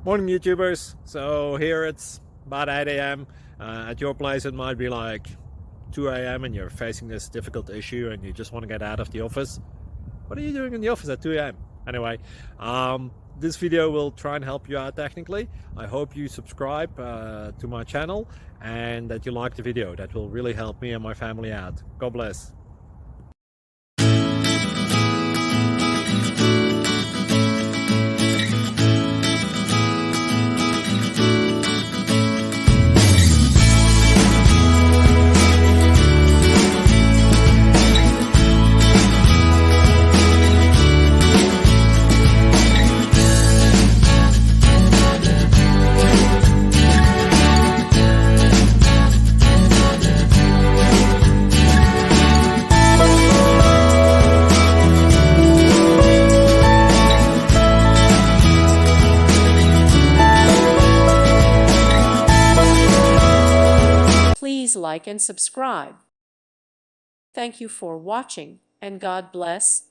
Morning YouTubers. So here it's about 8 a.m. At your place it might be like 2 a.m. and you're facing this difficult issue and you just want to get out of the office. What are you doing in the office at 2 a.m.? Anyway, this video will try and help you out technically. I hope you subscribe to my channel and that you like the video. That will really help me and my family out. God bless. Please like and subscribe. Thank you for watching, and God bless.